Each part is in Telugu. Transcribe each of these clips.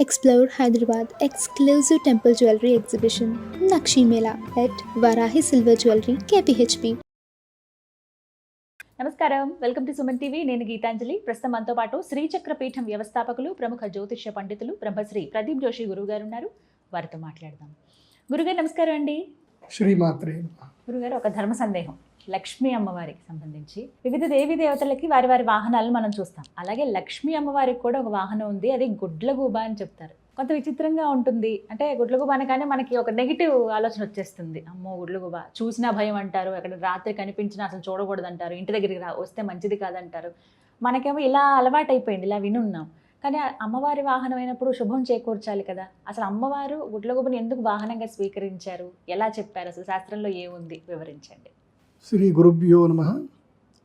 Explore Hyderabad exclusive temple jewelry exhibition Nakshi Mela at Varahi Silver Jewelry KPHP. నమస్కారం, వెల్కమ్ టు సుమన్ టీవీ. నేను గీతాంజలి. ప్రస్తుతం మనతో పాటు శ్రీచక్ర పీఠం వ్యవస్థాపకులు, ప్రముఖ జ్యోతిష్య పండితులు బ్రహ్మశ్రీ ప్రదీప్ జోషి గురువు గారు ఉన్నారు. వారితో మాట్లాడదాం. గురుగారు నమస్కారం అండి. శ్రీమాత్రే. గురుగారు, ఒక ధర్మ సందేహం. లక్ష్మీ అమ్మవారికి సంబంధించి వివిధ దేవీ దేవతలకి వారి వారి వాహనాలను మనం చూస్తాం. అలాగే లక్ష్మీ అమ్మవారికి కూడా ఒక వాహనం ఉంది, అది గుడ్లగూబ అని చెప్తారు. కొంత విచిత్రంగా ఉంటుంది. అంటే గుడ్లగూబ అనగానే మనకి ఒక నెగిటివ్ ఆలోచన వచ్చేస్తుంది. అమ్మో గుడ్లగూబ చూసినా భయం అంటారు, అక్కడ రాత్రి కనిపించినా అసలు చూడకూడదు అంటారు, ఇంటి దగ్గరికి వస్తే మంచిది కాదంటారు. మనకేమో ఇలా అలవాటు అయిపోయింది, ఇలా వినున్నాం. కానీ అమ్మవారి వాహనం అయినప్పుడు శుభం చేకూర్చాలి కదా. అసలు అమ్మవారు గుడ్లగూబని ఎందుకు వాహనంగా స్వీకరించారు, ఎలా చెప్పారు, అసలు శాస్త్రంలో ఏముంది వివరించండి. శ్రీ గురుభ్యో నమః.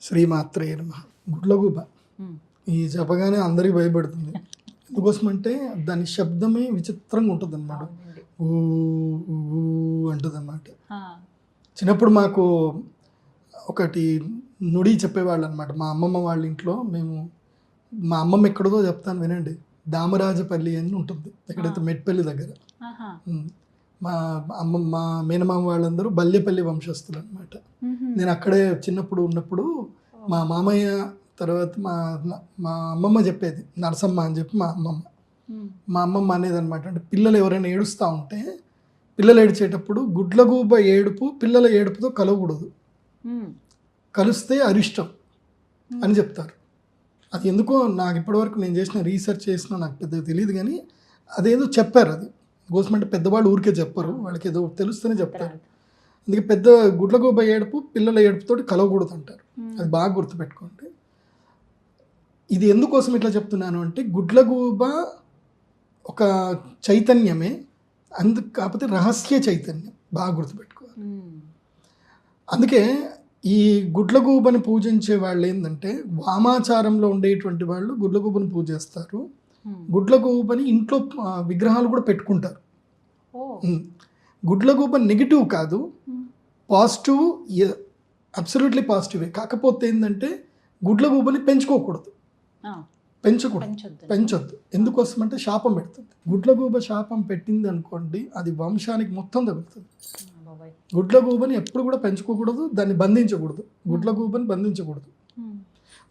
శ్రీమాత్రే నమః. గుడ్లగూబ ఈ చెప్పగానే అందరికీ భయపడుతుంది. ఎందుకోసమంటే దాని శబ్దమే విచిత్రంగా ఉంటుంది అన్నమాట. ఊ అంటుంది అన్నమాట. చిన్నప్పుడు మాకు ఒకటి నుడి చెప్పేవాళ్ళు అనమాట. మా అమ్మమ్మ వాళ్ళ ఇంట్లో మా అమ్మమ్మ ఎక్కడదో చెప్తాను వినండి. దామరాజపల్లి అని ఉంటుంది, ఎక్కడైతే మెట్పల్లి దగ్గర. మా అమ్మమ్మ మేనమామ వాళ్ళందరూ బల్యపల్లి వంశస్థులు అనమాట. నేను అక్కడే చిన్నప్పుడు ఉన్నప్పుడు మా మామయ్య తర్వాత మా అమ్మమ్మ చెప్పేది, నరసమ్మ అని చెప్పి మా అమ్మమ్మ అనేది అనమాట. అంటే పిల్లలు ఎవరైనా ఏడుస్తూ ఉంటే, పిల్లలు ఏడ్చేటప్పుడు గుడ్లగూబ ఏడుపు పిల్లల ఏడుపుతో కలవకూడదు, కలిస్తే అరిష్టం అని చెప్తారు. అది ఎందుకో నాకు ఇప్పటివరకు నేను చేసిన రీసెర్చ్ చేసినా నాకు పెద్దగా తెలియదు, కానీ అదేదో చెప్పారు. అది కోసమంటే పెద్దవాళ్ళు ఊరికే చెప్పరు, వాళ్ళకి ఏదో తెలుస్తూనే చెప్తారు. అందుకే పెద్ద గుడ్లగూబ ఏడుపు పిల్లల ఏడుపుతోటి కలవకూడదు అంటారు. అది బాగా గుర్తుపెట్టుకోండి. ఇది ఎందుకోసం ఇట్లా చెప్తున్నాను అంటే, గుడ్లగూబ ఒక చైతన్యమే, కాకపోతే రహస్య చైతన్యం, బాగా గుర్తుపెట్టుకోవాలి. అందుకే ఈ గుడ్లగూబని పూజించే వాళ్ళు ఏంటంటే, వామాచారంలో ఉండేటువంటి వాళ్ళు గుడ్లగూబని పూజిస్తారు. గుడ్లగూబని ఇంట్లో విగ్రహాలు కూడా పెట్టుకుంటారు. గుడ్లగూబ నెగిటివ్ కాదు, పాజిటివ్, అబ్సల్యూట్లీ పాజిటివే. కాకపోతే ఏంటంటే గుడ్లగూబని పెంచుకోకూడదు, పెంచొద్దు. ఎందుకోసం అంటే శాపం పెడుతుంది. గుడ్లగూబ శాపం పెట్టింది అనుకోండి, అది వంశానికి మొత్తం తగులుతుంది. గుడ్లగూబని ఎప్పుడు కూడా పెంచుకోకూడదు, దాన్ని బంధించకూడదు, గుడ్లగూబని బంధించకూడదు.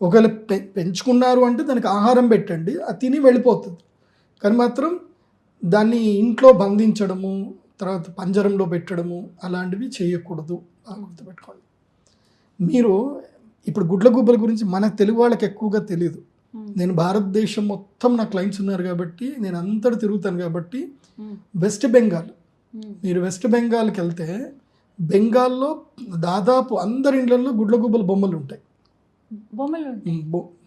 ఒకవేళ పెంచుకున్నారు అంటే దానికి ఆహారం పెట్టండి, అది తిని వెళ్ళిపోతుంది. కానీ మాత్రం దాన్ని ఇంట్లో బంధించడము, తర్వాత పంజరంలో పెట్టడము అలాంటివి చేయకూడదు, బాగా గుర్తుపెట్టుకోండి. మీరు ఇప్పుడు గుడ్లగూబల గురించి మన తెలుగు వాళ్ళకి ఎక్కువగా తెలియదు. నేను భారతదేశం మొత్తం నా క్లయింట్స్ ఉన్నారు కాబట్టి, నేను అంతటా తిరుగుతాను కాబట్టి, వెస్ట్ బెంగాల్, మీరు వెస్ట్ బెంగాల్కి వెళ్తే బెంగాల్లో దాదాపు అందరి ఇళ్లలో గుడ్లగూబల బొమ్మలు ఉంటాయి.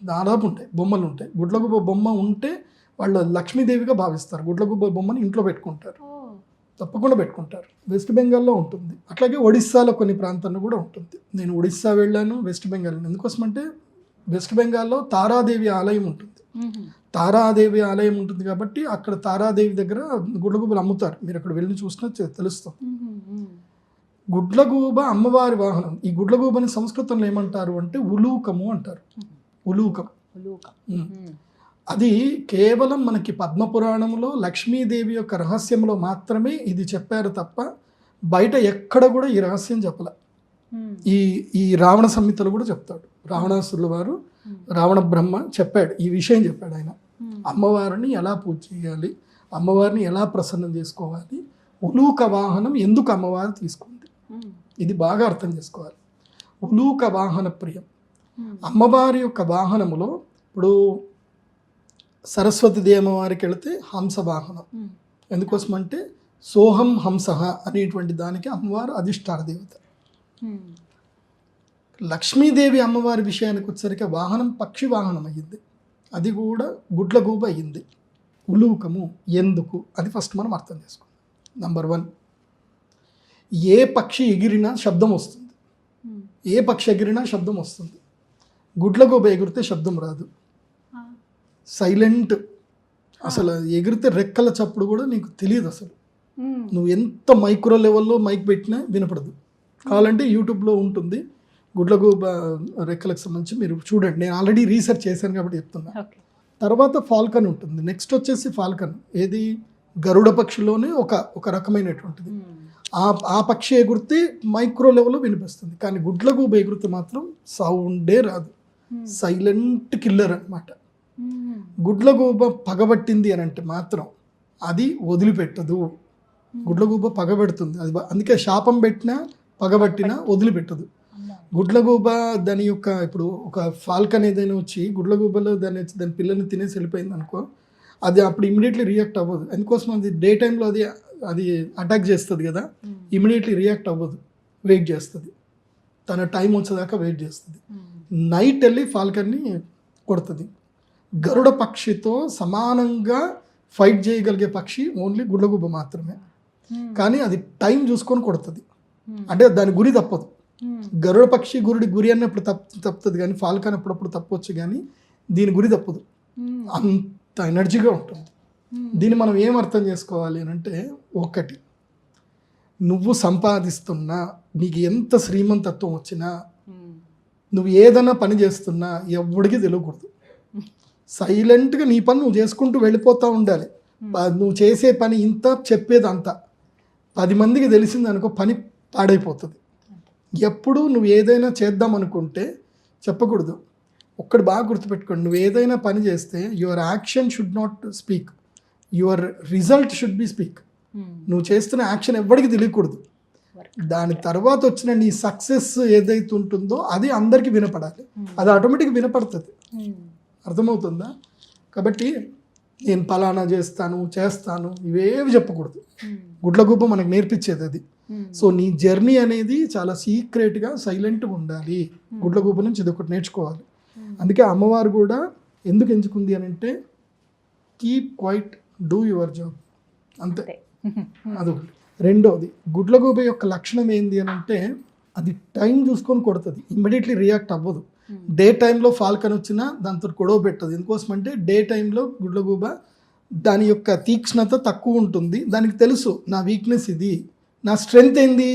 దాదాపు ఉంటాయి, బొమ్మలు ఉంటాయి. గుడ్లగూబ బొమ్మ ఉంటే వాళ్ళు లక్ష్మీదేవిగా భావిస్తారు. గుడ్లగూబ బొమ్మని ఇంట్లో పెట్టుకుంటారు, తప్పకుండా పెట్టుకుంటారు. వెస్ట్ బెంగాల్లో ఉంటుంది. అట్లాగే ఒడిస్సాలో కొన్ని ప్రాంతాల్లో కూడా ఉంటుంది. నేను ఒడిస్సా వెళ్ళాను, వెస్ట్ బెంగాల్. ఎందుకోసం అంటే వెస్ట్ బెంగాల్లో తారాదేవి ఆలయం ఉంటుంది. తారాదేవి ఆలయం ఉంటుంది కాబట్టి అక్కడ తారాదేవి దగ్గర గుడ్లగూబలు అమ్ముతారు. మీరు అక్కడ వెళ్ళి చూసినా తెలుస్తుంది. గుడ్లగూబ అమ్మవారి వాహనం. ఈ గుడ్లగూబని సంస్కృతంలో ఏమంటారు అంటే ఉలూకము అంటారు. ఉలూకం. అది కేవలం మనకి పద్మపురాణంలో లక్ష్మీదేవి యొక్క రహస్యంలో మాత్రమే ఇది చెప్పారు తప్ప బయట ఎక్కడ కూడా ఈ రహస్యం చెప్పలే. ఈ రావణ సంహితలు కూడా చెప్తాడు. రావణాసురుల వారు, రావణ బ్రహ్మ చెప్పాడు, ఈ విషయం చెప్పాడు ఆయన. అమ్మవారిని ఎలా పూజ చేయాలి, అమ్మవారిని ఎలా ప్రసన్నం చేసుకోవాలి, ఉలూక వాహనం ఎందుకు అమ్మవారు తీసుకుంది, ఇది బాగా అర్థం చేసుకోవాలి. ఉలూక వాహన ప్రియం. అమ్మవారి యొక్క వాహనములో ఇప్పుడు సరస్వతి అమ్మవారికి వెళితే హంస వాహనం. ఎందుకోసం అంటే సోహం హంస అనేటువంటి దానికి అమ్మవారు అధిష్టాన దేవత. లక్ష్మీదేవి అమ్మవారి విషయానికి వచ్చేసరికి వాహనం పక్షి వాహనం అయ్యింది, అది కూడా గుడ్లగూబ అయ్యింది. ఉలూకము ఎందుకు, అది ఫస్ట్ మనం అర్థం చేసుకోవాలి. నంబర్ 1, ఏ పక్షి ఎగిరినా శబ్దం వస్తుంది, ఏ పక్షి ఎగిరినా శబ్దం వస్తుంది. గుడ్లగూబ ఎగిరితే శబ్దం రాదు, సైలెంట్. అసలు ఎగిరితే రెక్కల చప్పుడు కూడా నీకు తెలియదు. అసలు నువ్వు ఎంత మైక్రో లెవెల్లో మైక్ పెట్టినా వినపడదు. కావాలంటే యూట్యూబ్లో ఉంటుంది గుడ్లగూబ రెక్కలకు సంబంధించి, మీరు చూడండి. నేను ఆల్రెడీ రీసెర్చ్ చేశాను కాబట్టి చెప్తున్నా. తర్వాత ఫాల్కన్ ఉంటుంది. నెక్స్ట్ వచ్చేసి ఫాల్కన్ ఏది గరుడ పక్షిలోనే ఒక రకమైనటువంటిది. ఆ పక్షి ఎగురితే మైక్రో లెవెల్లో వినిపిస్తుంది, కానీ గుడ్లగూబ ఎగురితే మాత్రం సౌండే రాదు. సైలెంట్ కిల్లర్ అనమాట. గుడ్లగూబ పగబట్టింది అని అంటే మాత్రం అది వదిలిపెట్టదు. గుడ్లగూబ పగబెడుతుంది, అది అందుకే శాపం పెట్టినా పగబట్టినా వదిలిపెట్టదు. గుడ్లగూబ దాని యొక్క ఇప్పుడు ఒక ఫాల్కన్ ఏదైనా వచ్చి గుడ్లగూబలో దాని పిల్లల్ని తినేసి వెళ్ళిపోయింది అనుకో, అది అప్పుడు ఇమీడియట్లీ రియాక్ట్ అవ్వదు. అందుకోసం అది డే టైంలో అది అటాక్ చేస్తుంది కదా, ఇమీడియట్లీ రియాక్ట్ అవ్వదు, వెయిట్ చేస్తుంది, తన టైం వచ్చేదాకా వెయిట్ చేస్తుంది. నైట్ వెళ్ళి ఫాల్కన్ని కొడుతుంది. గరుడ పక్షితో సమానంగా ఫైట్ చేయగలిగే పక్షి ఓన్లీ గుడ్లగూబ మాత్రమే, కానీ అది టైం చూసుకొని కొడుతుంది, అంటే దాని గురి తప్పదు. గరుడ పక్షి గురి అన్నప్పుడు తప్పుతుంది, కానీ ఫాల్కన్ అప్పుడప్పుడు తప్పవచ్చు, కానీ దీని గురి తప్పదు. అంత ఎనర్జీగా ఉంటుంది. దీన్ని మనం ఏం అర్థం చేసుకోవాలి అని అంటే, ఒకటి, నువ్వు సంపాదిస్తున్నా, నీకు ఎంత శ్రీమంతత్వం వచ్చినా, నువ్వు ఏదైనా పని చేస్తున్నా ఎవడికి తెలియకూడదు. సైలెంట్గా నీ పని నువ్వు చేసుకుంటూ వెళ్ళిపోతూ ఉండాలి. నువ్వు చేసే పని ఇంత, చెప్పేది అంత. 10 మందికి తెలిసింది అనుకో, పని పాడైపోతుంది. ఎప్పుడు నువ్వు ఏదైనా చేద్దాం అనుకుంటే చెప్పకూడదు. ఒక్కడు బాగా గుర్తుపెట్టుకోండి, నువ్వు ఏదైనా పని చేస్తే your action should not speak, your result should be speak. నువ్వు చేస్తున్న యాక్షన్ ఎవరికి తెలియకూడదు. దాని తర్వాత వచ్చిన నీ సక్సెస్ ఏదైతే ఉంటుందో అది అందరికీ వినపడాలి. అది ఆటోమేటిక్గా వినపడుతుంది. అర్థమవుతుందా? కాబట్టి నేను పలానా చేస్తాను ఇవేవి చెప్పకూడదు. గుడ్లగూబ మనకు నేర్పించేది అది. సో నీ జర్నీ అనేది చాలా సీక్రెట్గా సైలెంట్గా ఉండాలి. గుడ్లగూబ నుంచి ఇది ఒకటి నేర్చుకోవాలి. అందుకే అమ్మవారు కూడా ఎందుకు ఎంచుకుంది అని అంటే, keep quiet, do your job, అంతే. అదొకటి. రెండోది, గుడ్లగూబ యొక్క లక్షణం ఏంది అని అంటే, అది టైం చూసుకొని కొడుతుంది, ఇమ్మీడియట్లీ రియాక్ట్ అవ్వదు. డే టైంలో ఫాల్కన్ వచ్చినా దాంతో గొడవ పెట్టదు. ఎందుకోసం అంటే డే టైంలో గుడ్లగూబ దాని యొక్క తీక్ష్ణత తక్కువ ఉంటుంది. దానికి తెలుసు నా వీక్నెస్ ఇది, నా స్ట్రెంగ్త్ ఏంది,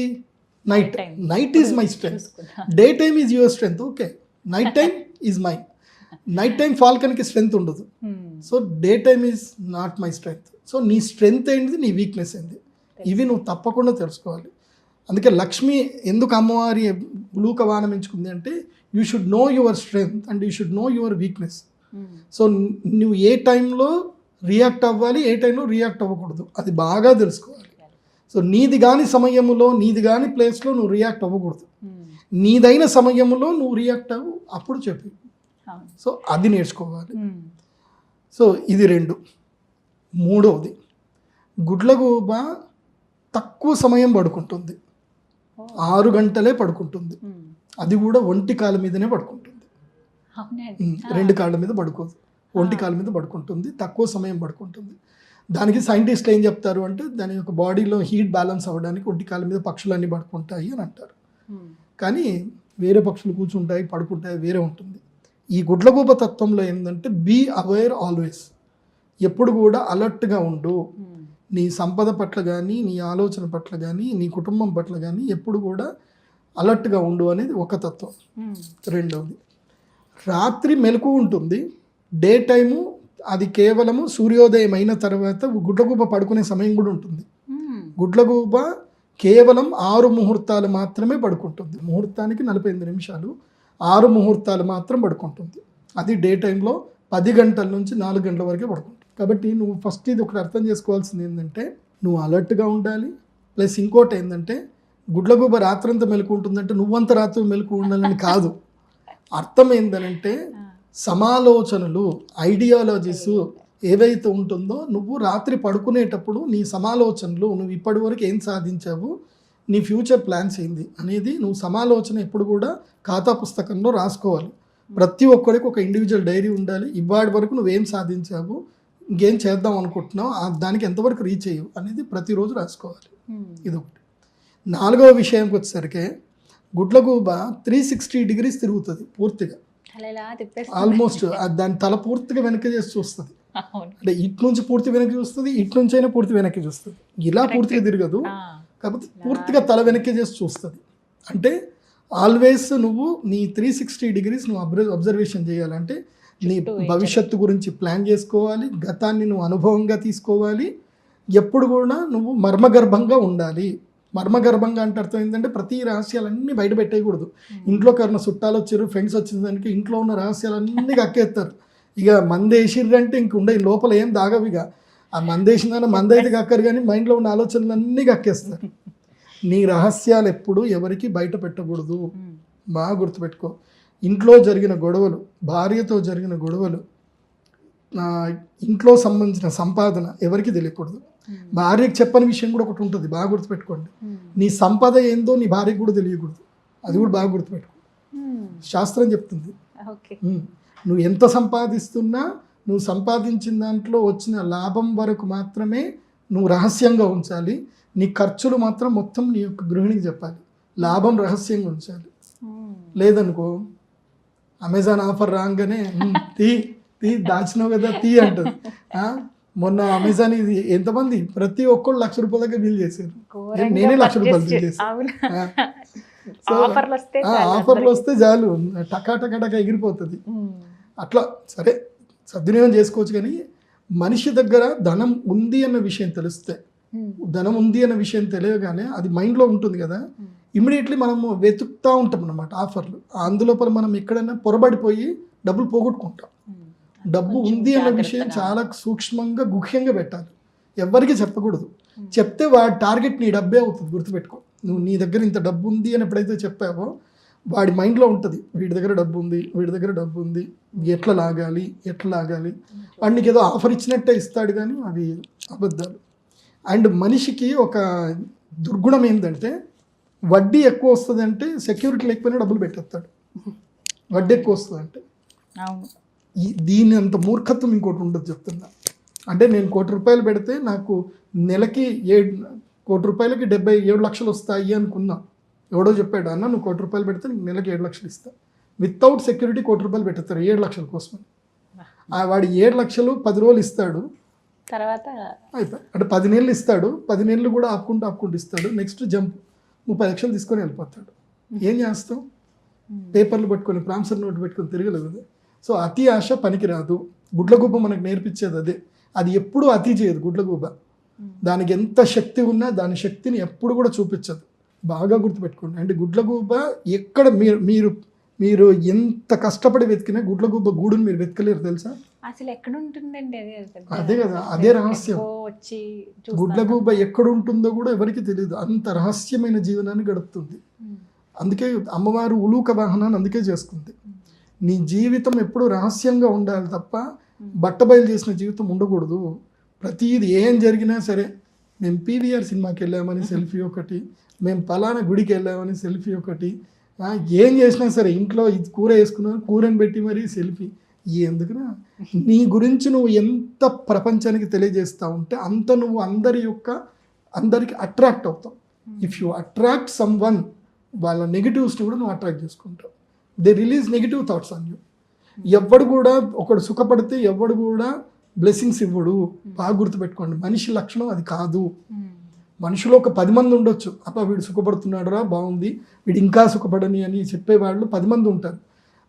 night is my strength, day time is your strength. Okay, night time is my, night time ఫాల్కన్కి స్ట్రెంగ్త్ ఉండదు. So day time is not my strength. So నీ స్ట్రెంగ్త్ ఏంటిది, నీ వీక్నెస్ ఏంటి, ఇవి నువ్వు తప్పకుండా తెలుసుకోవాలి. అందుకే లక్ష్మి ఎందుకు అమ్మవారి ఉలూక వాహనం ఎంచుకుంది అంటే, you should know your strength and you should know your weakness. So నువ్వు ఏ టైంలో రియాక్ట్ అవ్వాలి, ఏ టైంలో రియాక్ట్ అవ్వకూడదు, అది బాగా తెలుసుకోవాలి. సో నీది కాని సమయంలో, నీది కాని ప్లేస్లో నువ్వు రియాక్ట్ అవ్వకూడదు. నీదైన సమయంలో నువ్వు రియాక్ట్ అవ్వు, అప్పుడు చెప్పు. సో అది నేర్చుకోవాలి. సో ఇది 2. మూడవది, గుడ్లగూబ తక్కువ సమయం పడుకుంటుంది, 6 గంటలే పడుకుంటుంది. అది కూడా ఒంటి కాళ్ళ మీదనే పడుకుంటుంది, 2 కాళ్ళ మీద పడుకోదు, ఒంటి కాళ్ళ మీద పడుకుంటుంది, తక్కువ సమయం పడుకుంటుంది. దానికి సైంటిస్టులు ఏం చెప్తారు అంటే, దాని యొక్క బాడీలో హీట్ బ్యాలెన్స్ అవ్వడానికి ఒంటి కాళ్ళ మీద పక్షులన్నీ పడుకుంటాయి అని అంటారు. కానీ వేరే పక్షులు కూర్చుంటాయి, పడుకుంటాయి, వేరే ఉంటుంది. ఈ గుడ్లగూబ తత్వంలో ఏంటంటే, బీ అవేర్ ఆల్వేస్, ఎప్పుడు కూడా అలర్ట్గా ఉండు. నీ సంపద పట్ల కానీ, నీ ఆలోచన పట్ల కానీ, నీ కుటుంబం పట్ల కానీ ఎప్పుడు కూడా అలర్ట్గా ఉండు అనేది ఒక తత్వం. రెండవది, రాత్రి మెలకు ఉంటుంది, డే టైము అది కేవలము సూర్యోదయం అయిన తర్వాత గుడ్లగూబ పడుకునే సమయం కూడా ఉంటుంది. గుడ్లగూబ కేవలం 6 ముహూర్తాలు మాత్రమే పడుకుంటుంది. ముహూర్తానికి 48 నిమిషాలు, 6 ముహూర్తాలు మాత్రం పడుకుంటుంది. అది డే టైంలో 10 గంటల నుంచి 4 గంటల వరకే పడుకుంటుంది. కాబట్టి నువ్వు ఫస్ట్ ఇది ఒకటి అర్థం చేసుకోవాల్సింది ఏంటంటే, నువ్వు అలర్ట్గా ఉండాలి. ప్లస్ ఇంకోటి ఏంటంటే, గుడ్లగూబ రాత్రంతా మెలకు ఉంటుందంటే నువ్వంత రాత్రి మెలకు ఉండాలని కాదు. అర్థం ఏంటంటే, సమాలోచనలు, ఐడియాలజీస్ ఏవైతే ఉంటుందో, నువ్వు రాత్రి పడుకునేటప్పుడు నీ సమాలోచనలు, నువ్వు ఇప్పటి వరకు ఏం సాధించావు, నీ ఫ్యూచర్ ప్లాన్స్ ఏంది అనేది నువ్వు సమాలోచన ఎప్పుడు కూడా ఖాతా పుస్తకంలో రాసుకోవాలి. ప్రతి ఒక్కరికి ఒక ఇండివిజువల్ డైరీ ఉండాలి. ఇవాటి వరకు నువ్వేం సాధించావు, ఇంకేం చేద్దాం అనుకుంటున్నావు, దానికి ఎంతవరకు రీచ్ అయ్యావు అనేది ప్రతిరోజు రాసుకోవాలి. ఇది ఒకటి. 4వ విషయంకి వచ్చేసరికి, గుడ్లగూబ 360 degrees తిరుగుతుంది పూర్తిగా, ఆల్మోస్ట్ దాని తల పూర్తిగా వెనక్కి చేసి చూస్తుంది. అంటే ఇటు నుంచి పూర్తి వెనక్కి చూస్తుంది, ఇటు నుంచి అయినా పూర్తి వెనక్కి చూస్తుంది, ఇలా పూర్తిగా తిరగదు, కాకపోతే పూర్తిగా తల వెనక్కి చేసి చూస్తుంది. అంటే ఆల్వేస్ నువ్వు నీ 360 degrees నువ్వు అబ్జర్వేషన్ చేయాలంటే, నీ చుట్టూ ఏం భవిష్యత్తు గురించి ప్లాన్ చేసుకోవాలి, గతాన్ని నువ్వు అనుభవంగా తీసుకోవాలి, ఎప్పుడు కూడా నువ్వు మర్మగర్భంగా ఉండాలి. మర్మగర్భంగా అంటే అర్థం ఏంటంటే ప్రతి రహస్యాలన్నీ బయట పెట్టేయకూడదు. ఇంట్లో కన్నా చుట్టాలు వచ్చారు, ఫ్రెండ్స్ వచ్చిందానికి ఇంట్లో ఉన్న రహస్యాలన్నీ కక్కేస్తారు. ఇక మందేసిర్రంటే ఇంక ఉండే లోపల ఏం దాగవు. ఇక ఆ మందేసిందని మందైతే కక్కరు, కానీ మైండ్లో ఉన్న ఆలోచనలన్నీ కక్కేస్తారు. నీ రహస్యాలు ఎప్పుడు ఎవరికి బయట పెట్టకూడదు. బాగా గుర్తుపెట్టుకో. ఇంట్లో జరిగిన గొడవలు, భార్యతో జరిగిన గొడవలు, ఇంట్లో సంబంధించిన సంపాదన ఎవరికి తెలియకూడదు. భార్యకి చెప్పని విషయం కూడా ఒకటి ఉంటుంది, బాగా గుర్తుపెట్టుకోండి. నీ సంపద ఏందో నీ భార్యకు కూడా తెలియకూడదు, అది కూడా బాగా గుర్తుపెట్టుకో. శాస్త్రం చెప్తుంది. నువ్వు ఎంత సంపాదిస్తున్నా నువ్వు సంపాదించిన దాంట్లో వచ్చిన లాభం వరకు మాత్రమే నువ్వు రహస్యంగా ఉంచాలి. నీ ఖర్చులు మాత్రం మొత్తం నీ యొక్క గృహిణికి చెప్పాలి. లాభం రహస్యంగా ఉంచాలి. లేదనుకో అమెజాన్ ఆఫర్ రాగానే తీ దాచినావు కదా తీ అంటుంది. మొన్న అమెజాన్ ఇది ఎంతమంది ప్రతి ఒక్కళ్ళు ₹1,00,000 దాకా బిల్ చేశారు. నేనే ₹1,00,000 బిల్ చేశాను. సో ఆఫర్లు వస్తే చాలు టకా టకా టకా ఎగిరిపోతుంది. అట్లా సరే సద్వినియోగం చేసుకోవచ్చు, కానీ మనిషి దగ్గర ధనం ఉంది అన్న విషయం తెలిస్తే, ధనం ఉంది అన్న విషయం తెలియగానే అది మైండ్లో ఉంటుంది కదా, ఇమ్మీడియట్లీ మనము వెతుకుతూ ఉంటాం అన్నమాట ఆఫర్లు. అందులోపల మనం ఎక్కడైనా పొరబడిపోయి డబ్బులు పోగొట్టుకుంటాం. డబ్బు ఉంది అన్న విషయం చాలా సూక్ష్మంగా గుహ్యంగా పెట్టాలి, ఎవరికి చెప్పకూడదు. చెప్తే వాడి టార్గెట్ నీ డబ్బే అవుతుంది. గుర్తుపెట్టుకో, నువ్వు నీ దగ్గర ఇంత డబ్బు ఉంది అని ఎప్పుడైతే చెప్పావో వాడి మైండ్లో ఉంటుంది, వీడి దగ్గర డబ్బు ఉంది, వీడి దగ్గర డబ్బు ఉంది, ఎట్లా లాగాలి. వాడికి ఏదో ఆఫర్ ఇచ్చినట్టే ఇస్తాడు, కానీ అవి అబద్ధాలు. అండ్ మనిషికి ఒక దుర్గుణం ఏంటంటే వడ్డీ ఎక్కువ వస్తుంది అంటే సెక్యూరిటీ లేకపోయినా డబ్బులు పెట్టేస్తాడు. వడ్డీ ఎక్కువ వస్తుంది అంటే దీని అంత మూర్ఖత్వం ఇంకోటి ఉండదు చెప్తున్నా. అంటే నేను ₹1,00,000 పెడితే నాకు నెలకి ₹1,00,000కి 77 లక్షలు వస్తాయి అనుకున్నా. ఎవడో చెప్పాడు, అన్న నువ్వు ₹1,00,000 పెడితే నీకు నెలకి 7 లక్షలు ఇస్తా. వితౌట్ సెక్యూరిటీ ₹1,00,000 పెట్టేస్తారు 7 లక్షల కోసం. వాడు 7 లక్షలు 10 రోజులు ఇస్తాడు, తర్వాత అయిపోయి అంటే 10 నెలలు ఇస్తాడు. 10 నెలలు కూడా ఆపుకుంటూ ఇస్తాడు. నెక్స్ట్ జంప్ 30 లక్షలు తీసుకొని వెళ్ళిపోతాడు. ఏం చేస్తాం? పేపర్లు పట్టుకొని ప్రామిసర్ నోట్ పెట్టుకొని తిరగలేదు. సో అతి ఆశ పనికిరాదు. గుడ్లగూబ మనకు నేర్పించేది అదే. అది ఎప్పుడు అతి చేయదు గుడ్లగూబ. దానికి ఎంత శక్తి ఉన్నా దాని శక్తిని ఎప్పుడు కూడా చూపించదు. బాగా గుర్తుపెట్టుకోండి. అంటే గుడ్లగూబ ఎక్కడ మీరు మీరు ఎంత కష్టపడి వెతికినా గుడ్లగూబ గూడుని మీరు వెతకలేరు, తెలుసా? అసలు ఎక్కడ ఉంటుందండి? అదే కదా, అదే రహస్యం. గుడ్లగూబ ఎక్కడ ఉంటుందో కూడా ఎవరికి తెలియదు. అంత రహస్యమైన జీవనాన్ని గడుపుతుంది. అందుకే అమ్మవారు ఉలూక వాహనాన్ని అందుకే చేసుకుంది. నీ జీవితం ఎప్పుడు రహస్యంగా ఉండాలి తప్ప బట్టబయలు చేసిన జీవితం ఉండకూడదు. ప్రతిది ఏం జరిగినా సరే, మేము PVR సినిమాకి వెళ్ళామని సెల్ఫీ ఒకటి, మేము పలానా గుడికి వెళ్ళామని సెల్ఫీ ఒకటి, ఏం చేసినా సరే ఇంట్లో ఇది కూర వేసుకున్నాను కూరని పెట్టి మరీ సెల్ఫీ. ఎందుకునా? నీ గురించి నువ్వు ఎంత ప్రపంచానికి తెలియజేస్తూ ఉంటే అంత నువ్వు అందరికి అట్రాక్ట్ అవుతావు. If you attract some one, వాళ్ళ నెగిటివ్స్ని కూడా నువ్వు అట్రాక్ట్ చేసుకుంటావు. They release negative thoughts on you. ఎవడు కూడా ఒకడు సుఖపడితే ఎవడు కూడా బ్లెస్సింగ్స్ ఇవ్వడు. బాగా గుర్తుపెట్టుకోండి, మనిషి లక్షణం అది కాదు. మనుషులు ఒక 10 మంది ఉండొచ్చు, అబ్బా వీడు సుఖపడుతున్నాడురా బాగుంది, వీడు ఇంకా సుఖపడని అని చెప్పేవాళ్ళు 10 మంది ఉంటారు.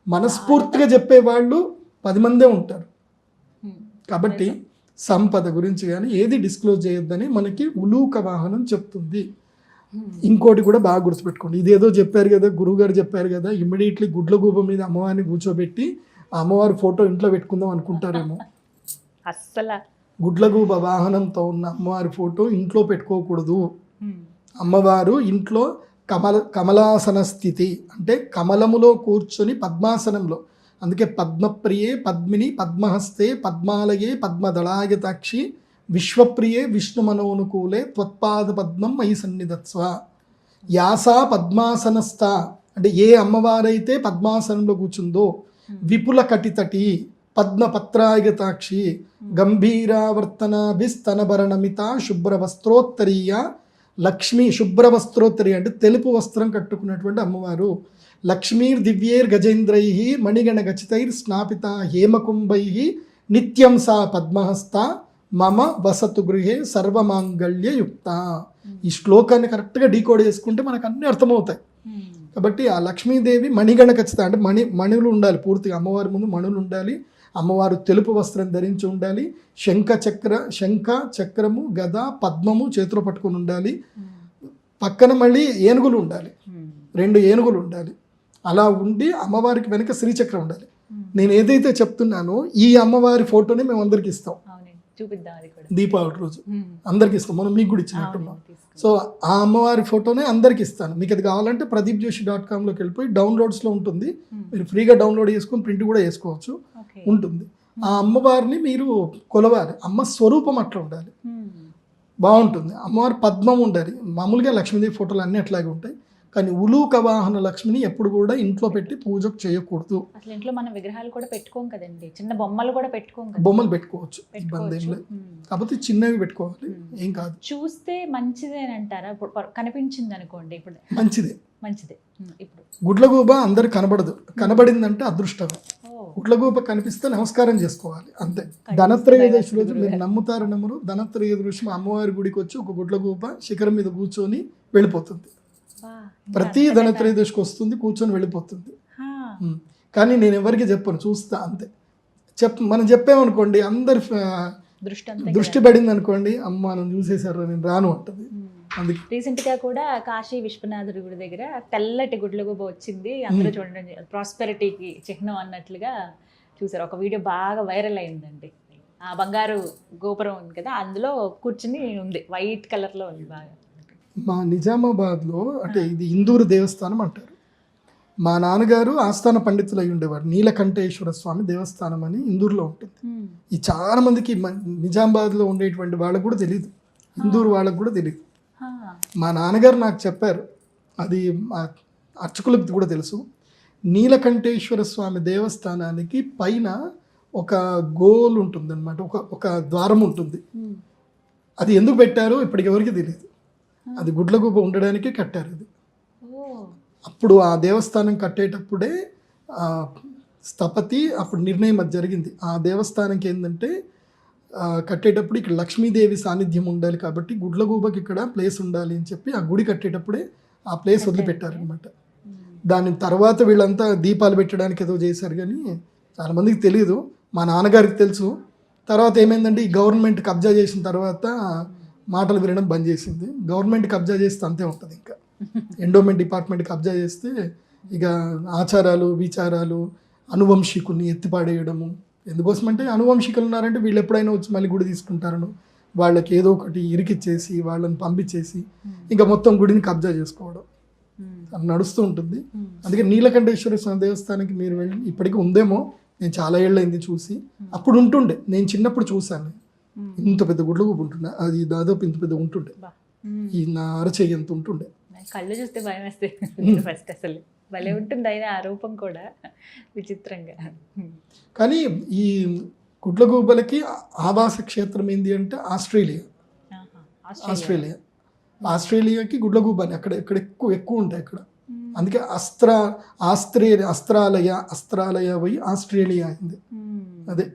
మనస్ఫూర్తిగా చెప్పేవాళ్ళు 10 మందే ఉంటారు. కాబట్టి సంపద గురించి కానీ ఏది డిస్క్లోజ్ చేయొద్దని మనకి ఉలూక వాహనం చెప్తుంది. ఇంకోటి కూడా బాగా గుర్తుపెట్టుకోండి, ఇదేదో చెప్పారు కదా, గురువుగారు చెప్పారు కదా, ఇమ్మీడియట్లీ గుడ్లగూబ మీద అమ్మవారిని కూర్చోబెట్టి ఆ అమ్మవారి ఫోటో ఇంట్లో పెట్టుకుందాం అనుకుంటారేమో. అస్సలు గుడ్లగూబ వాహనంతో ఉన్న అమ్మవారి ఫోటో ఇంట్లో పెట్టుకోకూడదు. అమ్మవారు ఇంట్లో కమలాసన స్థితి అంటే కమలములో కూర్చొని పద్మాసనంలో, అందుకే పద్మప్రియే పద్మిని పద్మహస్తే పద్మాలయే పద్మదళాయతాక్షి విశ్వప్రియే విష్ణు మనోనుకూలే త్వత్పాద పద్మం మయి సన్నిధత్స్వ. యాసా పద్మాసనస్థ అంటే ఏ అమ్మవారైతే పద్మాసనంలో కూర్చుందో, విపుల కటితటి పద్మపత్రాయతాక్షి గంభీరావర్తనాభిస్తనభరణమిత శుభ్రవస్త్రోత్తరీయ లక్ష్మీ. శుభ్రవస్త్రోత్తరీయ అంటే తెలుపు వస్త్రం కట్టుకున్నటువంటి అమ్మవారు. లక్ష్మీర్ దివ్యేర్ గజేంద్రై మణిగణ గచితైర్ స్నాపిత హేమకుంభై నిత్యం సా పద్మహస్త మమ వసతు గృహే సర్వమాంగళ్యయుక్త. ఈ శ్లోకాన్ని కరెక్ట్గా డీకోడ్ చేసుకుంటే మనకు అన్నీ అర్థమవుతాయి. కాబట్టి ఆ లక్ష్మీదేవి మణిగణ ఖచ్చిత అంటే మణులు ఉండాలి పూర్తిగా. అమ్మవారి ముందు మణులు ఉండాలి. అమ్మవారు తెలుపు వస్త్రం ధరించి ఉండాలి, శంఖ చక్రము గద పద్మము చేతిలో పట్టుకొని ఉండాలి, పక్కన మళ్ళీ ఏనుగులు ఉండాలి, 2 ఏనుగులు ఉండాలి. అలా ఉండి అమ్మవారికి వెనక శ్రీచక్రం ఉండాలి. నేను ఏదైతే చెప్తున్నానో ఈ అమ్మవారి ఫోటోని మేము అందరికి ఇస్తాం చూపిద్దాం, అది కూడా దీపావళి రోజు అందరికి ఇస్తాం, మనం మీకు కూడా ఇచ్చినట్టున్నాం. సో ఆ అమ్మవారి ఫోటోనే అందరికి ఇస్తాను. మీకు అది కావాలంటే pradeepjoshi.comలోకి వెళ్ళిపోయి డౌన్లోడ్స్లో ఉంటుంది, మీరు ఫ్రీగా డౌన్లోడ్ చేసుకొని ప్రింట్ కూడా చేసుకోవచ్చు, ఉంటుంది. ఆ అమ్మవారిని మీరు కొలవాలి, అమ్మ స్వరూపం అట్లా ఉండాలి, బాగుంటుంది. అమ్మవారి పద్మం ఉండాలి. మామూలుగా లక్ష్మీదేవి ఫోటోలు అన్నీ అట్లాగే ఉంటాయి, కానీ ఉలూక వాహన లక్ష్మిని ఎప్పుడు కూడా ఇంట్లో పెట్టి పూజ చేయకూడదు. అసలు ఇంట్లో మనం విగ్రహాలు కూడా పెట్టుకోం కదండి, చిన్న బొమ్మలు కూడా పెట్టుకోం కదా. బొమ్మలు పెట్టుకోవచ్చు, ఇబ్బంది ఏం లేదు, కాకపోతే చిన్నవి పెట్టుకోవాలి, ఏం కాదు. చూస్తే మంచిదే అని అంటారా? ఇప్పుడు కనిపించింది అనుకోండి, ఇప్పుడు మంచిదే. ఇప్పుడు గుడ్లగూబ అందరు కనబడదు, కనబడిందంటే అదృష్టమే. గుడ్లగూబ కనిపిస్తే నమస్కారం చేసుకోవాలి, అంతే. ధనత్రయోదశి రోజు మీరు నమ్ముతారు నమ్మరు, ధనత్రయోదశి అమ్మవారి గుడికి వచ్చి ఒక గుడ్లగూబ శిఖరం మీద కూర్చొని వెళ్ళిపోతుంది. ప్రతి ధనత్రయోదశికి వస్తుంది, కూర్చొని వెళ్ళిపోతుంది. కానీ నేను ఎవరికి చెప్పను, చూస్తా అంతే. మనం చెప్పామనుకోండి, అందరు దృష్టి పడింది అనుకోండి, అమ్మ మనం చూసేసారు నేను రాను అంటది. అందుకే రీసెంట్ గా కూడా కాశీ విశ్వనాథుడి గుడి దగ్గర తెల్లటి గుడ్లగూబ వచ్చింది, అందరూ చూడండి ప్రాస్పెరిటీకి చిహ్నం అన్నట్లుగా చూసారు. ఒక వీడియో బాగా వైరల్ అయిందండి. ఆ బంగారు గోపురం ఉంది కదా, అందులో కూర్చుని ఉంది, వైట్ కలర్ లో ఉంది బాగా. మా నిజామాబాద్లో అంటే ఇది ఇందూరు దేవస్థానం అంటారు. మా నాన్నగారు ఆస్థాన పండితులు అయి ఉండేవారు. నీలకంఠేశ్వర స్వామి దేవస్థానం అని ఇందూరులో ఉంటుంది. ఈ చాలా మందికి నిజామాబాద్లో ఉండేటువంటి వాళ్ళకు కూడా తెలియదు, ఇందూరు వాళ్ళకు కూడా తెలియదు. మా నాన్నగారు నాకు చెప్పారు, అది అర్చకులకు కూడా తెలుసు. నీలకంఠేశ్వర స్వామి దేవస్థానానికి పైన ఒక గోల్ ఉంటుంది అనమాట, ఒక ద్వారం ఉంటుంది. అది ఎందుకు పెట్టారో ఇప్పటికి ఎవరికి తెలియదు. అది గుడ్లగూబ ఉండడానికి కట్టారు అది. అప్పుడు ఆ దేవస్థానం కట్టేటప్పుడే స్థపతి అప్పుడు నిర్ణయం అది జరిగింది. ఆ దేవస్థానంకి ఏంటంటే కట్టేటప్పుడు ఇక్కడ లక్ష్మీదేవి సాన్నిధ్యం ఉండాలి కాబట్టి గుడ్లగూబకి ఇక్కడ ప్లేస్ ఉండాలి అని చెప్పి ఆ గుడి కట్టేటప్పుడే ఆ ప్లేస్ వదిలిపెట్టారనమాట. దాని తర్వాత వీళ్ళంతా దీపాలు పెట్టడానికి ఏదో చేశారు, కానీ చాలామందికి తెలియదు. మా నాన్నగారికి తెలుసు. తర్వాత ఏమైందంటే ఈ గవర్నమెంట్ కబ్జా చేసిన తర్వాత మాటలు వినడం బంద్ చేసింది. గవర్నమెంట్ కబ్జా చేస్తే అంతే ఉంటుంది, ఇంకా ఎండోమెంట్ డిపార్ట్మెంట్ కబ్జా చేస్తే ఇక ఆచారాలు విచారాలు అనువంశికుల్ని ఎత్తిపాడేయడము. ఎందుకోసమంటే అనువంశికులు ఉన్నారంటే వీళ్ళు ఎప్పుడైనా వచ్చి మళ్ళీ గుడి తీసుకుంటారను వాళ్ళకి ఏదో ఒకటి ఇరికిచ్చేసి వాళ్ళని పంపించేసి ఇంకా మొత్తం గుడిని కబ్జా చేసుకోవడం నడుస్తూ ఉంటుంది. అందుకే నీలకంఠేశ్వర స్వామి దేవస్థానానికి మీరు వెళ్ళి, ఇప్పటికీ ఉందేమో, నేను చాలా ఏళ్ళైంది చూసి. అప్పుడు ఉంటుండే, నేను చిన్నప్పుడు చూశాను, ఇంత పెద్ద గుడ్లగూబ ఉంటుండే, అది దాదాపు ఇంత పెద్ద ఉంటుండే, ఈ నా అరచేయి ఎంత ఉంటుండే. కళ్ళు చూస్తే భయం వేస్తే ఫస్ట్ అసలు భలే ఉంటుంది, అయినా ఆ రూపం కూడా విచిత్రంగా. కానీ ఈ గుడ్లగూబలకి ఆవాస క్షేత్రం ఏంటి అంటే ఆస్ట్రేలియాకి గుడ్లగూబ అని అక్కడ ఎక్కువ ఉంటాయి అక్కడ. అందుకే అస్త్రాలయ పోయి ఆస్ట్రేలియా అయింది. అదే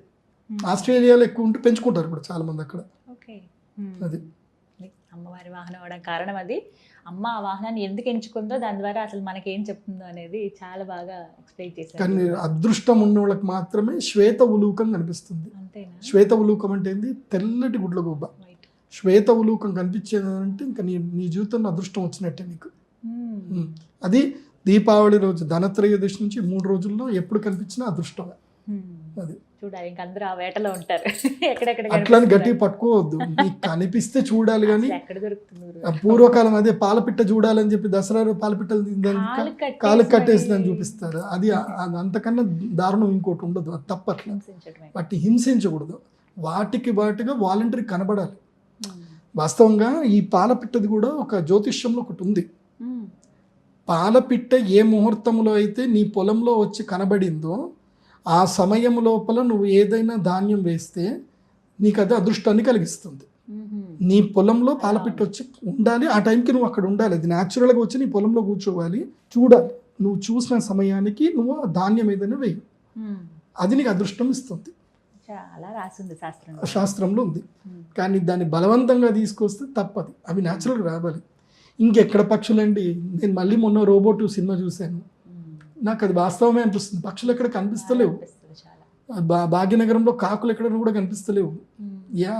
ఆస్ట్రేలియాలో ఎక్కువ ఉంటే పెంచుకుంటారు ఇప్పుడు చాలా మంది అక్కడ. అది అమ్మవారి వాహనం అవడం కారణం అది. అమ్మ ఆ వాహనాన్ని ఎందుకు ఎంచుకుందో, దాని ద్వారా అసలు మనకేం చెప్తుందో అనేది చాలా బాగా ఎక్స్ప్లెయిన్ చేశారు. కానీ అదృష్టం ఉన్న వాళ్ళకి మాత్రమే శ్వేత ఉలూకం కనిపిస్తుంది. శ్వేత ఉలూకం అంటే ఏంది? తెల్లటి గుడ్లగూబ. శ్వేత ఉలూకం కనిపించేది అంటే ఇంకా నీ జీవితంలో అదృష్టం వచ్చినట్టే నీకు. అది దీపావళి రోజు ధనత్రయోదశి నుంచి 3 రోజుల్లో ఎప్పుడు కనిపించినా అదృష్టమే. అది చూడాలి, ఇంకా అందరూ ఆ వేటలో ఉంటారు. ఎక్కడెక్కడ అట్లని గట్టిగా పట్టుకోవద్దు, నీకు కనిపిస్తే చూడాలి. కానీ ఎక్కడ దొరుకుతుంది? పూర్వకాలం అదే పాలపిట్ట చూడాలని చెప్పి దసరా పాలపిట్టలు కాలు కట్టేసిందని చూపిస్తారు. అది అంతకన్నా దారుణం ఇంకోటి ఉండదు, అది తప్పట్లా. వాటిని హింసించకూడదు, వాటికి వాలంటరీ కనబడాలి. వాస్తవంగా ఈ పాలపిట్టది కూడా ఒక జ్యోతిష్యంలో ఒకటి ఉంది. పాలపిట్ట ఏ ముహూర్తంలో అయితే నీ పొలంలో వచ్చి కనబడిందో ఆ సమయం లోపల నువ్వు ఏదైనా ధాన్యం వేస్తే నీకు అది అదృష్టాన్ని కలిగిస్తుంది. నీ పొలంలో పాలపిట్ట వచ్చి ఉండాలి, ఆ టైంకి నువ్వు అక్కడ ఉండాలి. అది న్యాచురల్గా వచ్చి నీ పొలంలో కూర్చోవాలి, చూడాలి. నువ్వు చూసిన సమయానికి నువ్వు ధాన్యం ఏదైనా వేయి, అది నీకు అదృష్టం ఇస్తుంది. చాలా రాసింది శాస్త్రంలో ఉంది. కానీ దాన్ని బలవంతంగా తీసుకొస్తే తప్పది, అవి న్యాచురల్గా రావాలి. ఇంకెక్కడ పక్షులండి, నేను మళ్ళీ మొన్న రోబోట్ సినిమా చూశాను, నాకు అది వాస్తవమే అనిపిస్తుంది. పక్షులు ఎక్కడ కనిపిస్తలేవు. భాగ్యనగరంలో కాకులు ఎక్కడ కూడా కనిపిస్తలేవు.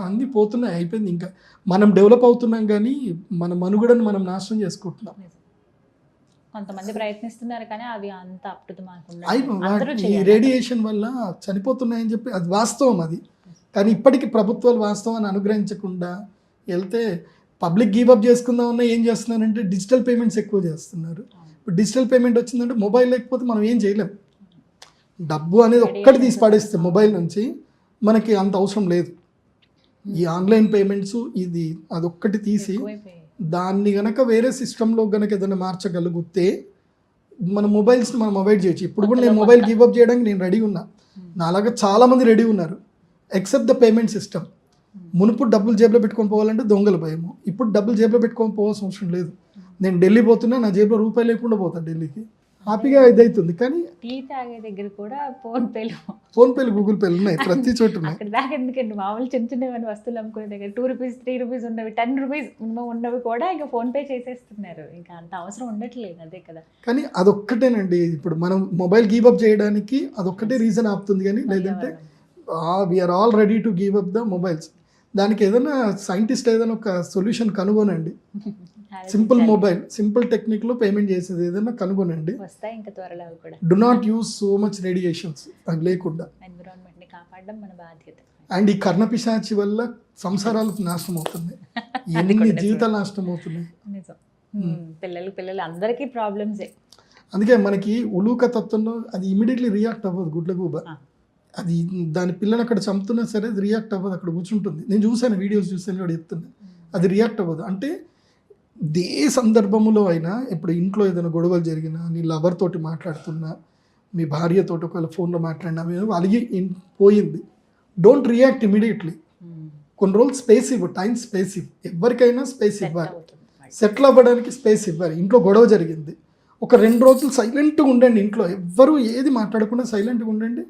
అన్నీ పోతున్నాయి, అయిపోయింది. ఇంకా మనం డెవలప్ అవుతున్నాం కానీ మన మనుగడను మనం నాశనం చేసుకుంటున్నాం. కొంతమంది ప్రయత్నిస్తున్నారు కానీ అవి అంత ఈ రేడియేషన్ వల్ల చనిపోతున్నాయని చెప్పి అది వాస్తవం అది. కానీ ఇప్పటికీ ప్రభుత్వాలు వాస్తవాన్ని అనుగ్రహించకుండా వెళ్తే పబ్లిక్ గివప్ చేసుకుందామన్నా ఏం చేస్తున్నారంటే డిజిటల్ పేమెంట్స్ ఎక్కువ చేస్తున్నారు. ఇప్పుడు డిజిటల్ పేమెంట్ వచ్చిందంటే మొబైల్ లేకపోతే మనం ఏం చేయలేం. డబ్బు అనేది ఒక్కటి తీసి పడేస్తే మొబైల్ నుంచి మనకి అంత అవసరం లేదు. ఈ ఆన్లైన్ పేమెంట్స్ ఇది అదొక్కటి తీసి దాన్ని గనక వేరే సిస్టంలో గనక ఏదైనా మార్చగలిగితే మన మొబైల్స్ని మనం అవాయిడ్ చేయొచ్చు. ఇప్పుడు కూడా నేను మొబైల్ గివప్ చేయడానికి నేను రెడీ ఉన్నా, నాలాగా చాలామంది రెడీ ఉన్నారు. Except the payment system. మునుపు డబ్బులు జేబులో పెట్టుకొని పోవాలంటే దొంగల భయము, ఇప్పుడు డబ్బులు జేబులో పెట్టుకొని పోవాల్సిన అవసరం లేదు. నేను ఢిల్లీ పోతున్నా, నా జేబులో రూపాయి లేకుండా పోతాను ఢిల్లీకి, హ్యాపీగా ఇదవుతుంది. కానీ టీ తాగే దగ్గర కూడా ఫోన్ పేలు గూగుల్ పేలు ఉన్నాయి, ప్రతి చోటు ఉన్నాయి. అక్కడ దాకా ఎందుకండి, మామూలు చిన్న చిన్న వస్తువులు అమ్ముకునే దగ్గర 2 రూపీస్ 3 రూపీస్ ఉన్నవి 10 రూపీస్ ఉన్నవి కూడా ఇంకా ఫోన్ పే చేసేస్తున్నారు. ఇంకా అంత అవసరం ఉండట్లేదు. అదే కదా. కానీ అదొక్కటేనండి ఇప్పుడు మనం మొబైల్ గివ్ అప్ చేయడానికి అదొక్కటే రీజన్ ఆపుతుంది. కానీ లేదంటే we are all ready to give up the mobiles. దానికి ఏదైనా సైంటిస్ట్ ఏదైనా ఒక సొల్యూషన్ కనుగొనండి. సింపుల్ మొబైల్, సింపుల్ టెక్నిక్లో పేమెంట్ చేసేది ఏదైనా కనుగొనండి. వస్తాయి ఇంకా త్వరలో కూడా. Do not use so much radiations. అది లేకుండా ఎన్విరాన్మెంట్ని కాపాడడం మన బాధ్యత. అండ్ ఈ కర్ణపిశాచి వల్ల సంసారాలు నాశనం అవుతుంది, ఎన్ని జీవితాలు నాశనం అవుతున్నాయి. నిజం. పిల్లలు అందరికీ ప్రాబ్లమ్సే. అందుకే మనకి ఉలూక తత్వంలో అది ఇమీడియట్లీ రియాక్ట్ అవ్వదు. గుడ్లగూబ అది దాని పిల్లని అక్కడ చంపుతున్నా సరే అది రియాక్ట్ అవ్వదు, అక్కడ కూర్చుంటుంది. నేను చూసాను, వీడియోస్ చూసాను, కూడా చెప్తున్నా అది రియాక్ట్ అవ్వదు. అంటే ఏ సందర్భంలో అయినా, ఇప్పుడు ఇంట్లో ఏదైనా గొడవలు జరిగినా, నీ లవర్ తోటి మాట్లాడుతున్నా, మీ భార్యతోటి ఒకవేళ ఫోన్లో మాట్లాడినా, అలిగి పోయింది, డోంట్ రియాక్ట్ ఇమీడియట్లీ. కొన్ని రోజులు స్పేస్ ఇవ్వు, టైం స్పేస్ ఇవ్వు. ఎవరికైనా స్పేస్ ఇవ్వాలి, సెటిల్ అవ్వడానికి స్పేస్ ఇవ్వాలి. ఇంట్లో గొడవ జరిగింది, ఒక 2 రోజులు సైలెంట్గా ఉండండి. ఇంట్లో ఎవ్వరూ ఏది మాట్లాడకుండా సైలెంట్గా ఉండండి.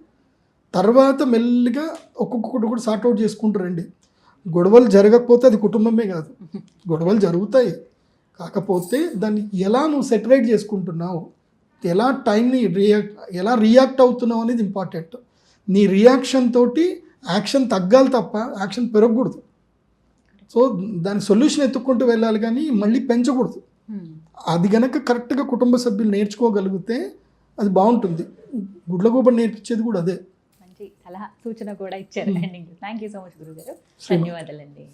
తర్వాత మెల్లిగా ఒక్కొక్కటి కూడా సార్ట్అవుట్ చేసుకుంటారండి. గొడవలు జరగకపోతే అది కుటుంబమే కాదు, గొడవలు జరుగుతాయి. కాకపోతే దాన్ని ఎలా నువ్వు సెటరేట్ చేసుకుంటున్నావు, ఎలా టైంని ఎలా రియాక్ట్ అవుతున్నావు అనేది ఇంపార్టెంట్. నీ రియాక్షన్ తోటి యాక్షన్ తగ్గాలి తప్ప యాక్షన్ పెరగకూడదు. సో దాని సొల్యూషన్ ఎత్తుక్కుంటూ వెళ్ళాలి కానీ మళ్ళీ పెంచకూడదు. అది గనక కరెక్ట్గా కుటుంబ సభ్యులు నేర్చుకోగలిగితే అది బాగుంటుంది. గుడ్లగూబ నేర్పించేది కూడా అదే. మంచి సలహా సూచన కూడా ఇచ్చారు. థ్యాంక్ యూ సో మచ్ గురుగారు. ధన్యవాదాలండి.